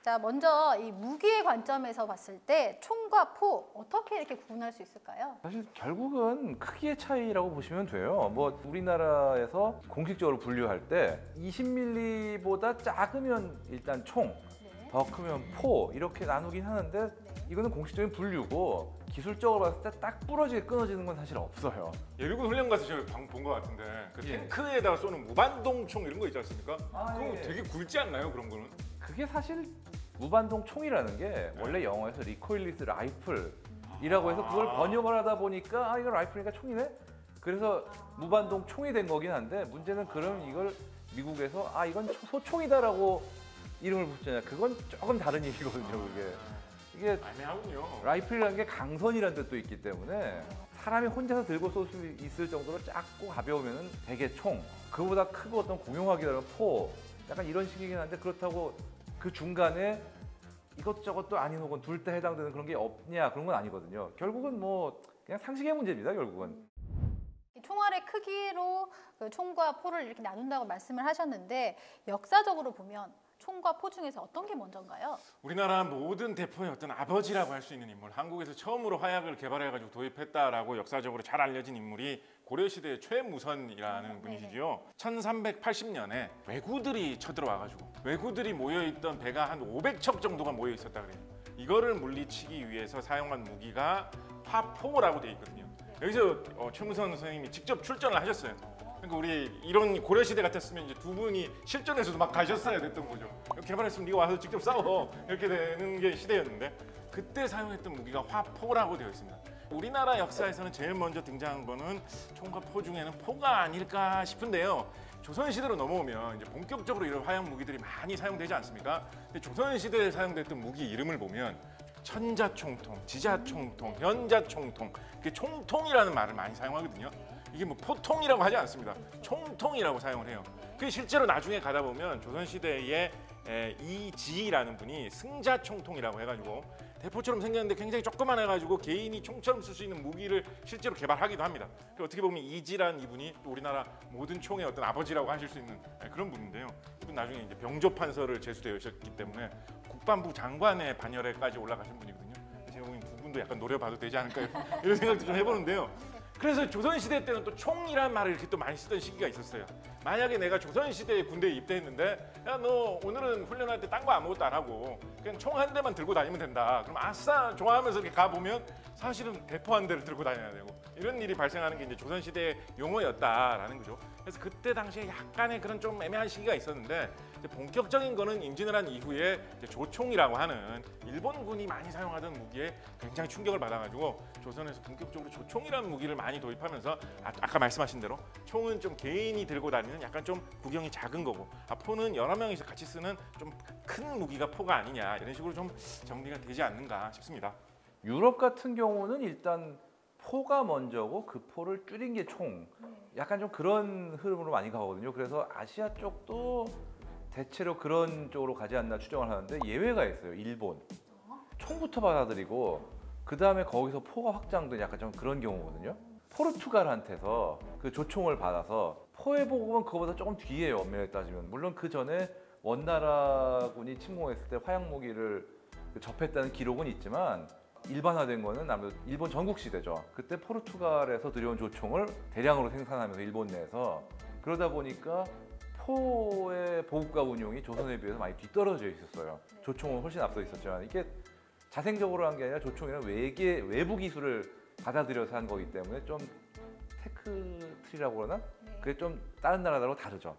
자, 먼저 이 무기의 관점에서 봤을 때 총과 포 어떻게 이렇게 구분할 수 있을까요? 사실 결국은 크기의 차이라고 보시면 돼요. 뭐 우리나라에서 공식적으로 분류할 때 20mm보다 작으면 일단 총, 네. 더 크면 포 이렇게 나누긴 하는데 이거는 공식적인 분류고 기술적으로 봤을 때 딱 부러지게 끊어지는 건 사실 없어요. 예비군 훈련 가서 제가 본 것 같은데 그 예. 탱크에다가 쏘는 무반동총 이런 거 있지 않습니까? 아, 그거 예. 되게 굵지 않나요, 그런 거는? 그게 사실 무반동 총이라는 게 원래 영어에서 리코일리스 라이플이라고 해서 그걸 번역을 하다 보니까 아 이거 라이플이니까 총이네? 그래서 무반동 총이 된 거긴 한데 문제는 그러면 이걸 미국에서 아 이건 소총이다라고 이름을 붙잖아요. 그건 조금 다른 얘기거든요. 이게 애매하군요. 라이플이라는 게 강선이라는 뜻도 있기 때문에 사람이 혼자서 들고 쏠 수 있을 정도로 작고 가벼우면 되게 총, 그거보다 크고 어떤 공용화기라면 포, 약간 이런 식이긴 한데 그렇다고 그 중간에 이것저것도 아닌 혹은 둘 다 해당되는 그런 게 없냐 그런 건 아니거든요. 결국은 뭐 그냥 상식의 문제입니다. 결국은. 총알의 크기로 그 총과 포를 이렇게 나눈다고 말씀을 하셨는데 역사적으로 보면 총과 포 중에서 어떤 게 먼저인가요? 우리나라 모든 대포의 어떤 아버지라고 할 수 있는 인물, 한국에서 처음으로 화약을 개발해가지고 도입했다라고 역사적으로 잘 알려진 인물이 고려시대의 최무선이라는 분이시죠. 1380년에 왜구들이 쳐들어와가지고 왜구들이 모여있던 배가 한 500척 정도가 모여 있었다 그래요. 이거를 물리치기 위해서 사용한 무기가 화포라고 돼 있거든요. 여기서 최무선 선생님이 직접 출전을 하셨어요. 그러니까 우리 이런 고려시대 같았으면 이제 두 분이 실전에서도 막 가셨어야 됐던 거죠. 개발했으면 네가 와서 직접 싸워 이렇게 되는 게 시대였는데 그때 사용했던 무기가 화포라고 되어 있습니다. 우리나라 역사에서는 제일 먼저 등장한 거는 총과 포 중에는 포가 아닐까 싶은데요. 조선시대로 넘어오면 이제 본격적으로 이런 화약 무기들이 많이 사용되지 않습니까? 근데 조선시대에 사용됐던 무기 이름을 보면 천자총통, 지자총통, 현자총통, 이게 총통이라는 말을 많이 사용하거든요. 이게 뭐 포통이라고 하지 않습니다. 총통이라고 사용을 해요. 그게 실제로 나중에 가다 보면 조선시대의 이지라는 분이 승자총통이라고 해가지고 대포처럼 생겼는데 굉장히 조그만해가지고 개인이 총처럼 쓸 수 있는 무기를 실제로 개발하기도 합니다. 어떻게 보면 이지라는 이분이 또 우리나라 모든 총의 어떤 아버지라고 하실 수 있는 그런 분인데요. 이분 나중에 이제 병조판서를 제수되셨기 때문에 국방부 장관의 반열에까지 올라가신 분이거든요. 제가 보기엔 두 분도 약간 노려봐도 되지 않을까 이런 생각도 좀 해보는데요. 그래서 조선시대 때는 또 총이란 말을 이렇게 또 많이 쓰던 시기가 있었어요. 만약에 내가 조선시대에 군대에 입대했는데 야 너 오늘은 훈련할 때 딴 거 아무것도 안 하고 그냥 총 한 대만 들고 다니면 된다. 그럼 아싸 좋아하면서 이렇게 가보면 사실은 대포 한 대를 들고 다녀야 되고 이런 일이 발생하는 게 이제 조선시대의 용어였다라는 거죠. 그래서 그때 당시에 약간의 그런 좀 애매한 시기가 있었는데 이제 본격적인 거는 임진을 한 이후에 이제 조총이라고 하는 일본군이 많이 사용하던 무기에 굉장히 충격을 받아가지고 조선에서 본격적으로 조총이라는 무기를 많이 도입하면서 아까 말씀하신 대로 총은 좀 개인이 들고 다니는 약간 좀 구경이 작은 거고 포는 여러 명이서 같이 쓰는 좀 큰 무기가 포가 아니냐 이런 식으로 좀 정리가 되지 않는가 싶습니다. 유럽 같은 경우는 일단 포가 먼저고 그 포를 줄인 게 총. 약간 좀 그런 흐름으로 많이 가거든요. 그래서 아시아 쪽도 대체로 그런 쪽으로 가지 않나 추정을 하는데 예외가 있어요. 일본. 총부터 받아들이고 그 다음에 거기서 포가 확장된 약간 좀 그런 경우거든요. 포르투갈한테서 그 조총을 받아서 포의 보급은 그거보다 조금 뒤에요. 엄밀하게 따지면. 물론 그 전에 원나라군이 침공했을 때 화약 무기를 접했다는 기록은 있지만 일반화된 거는 아무래도 일본 전국 시대죠. 그때 포르투갈에서 들여온 조총을 대량으로 생산하면서 일본 내에서 그러다 보니까 포의 보급과 운용이 조선에 비해서 많이 뒤떨어져 있었어요. 조총은 훨씬 앞서 있었지만 이게 자생적으로 한 게 아니라 조총이란 외부 기술을 받아들여서 한 거기 때문에 좀 테크트리라고 그러나? 그게 좀 다른 나라들하고 다르죠.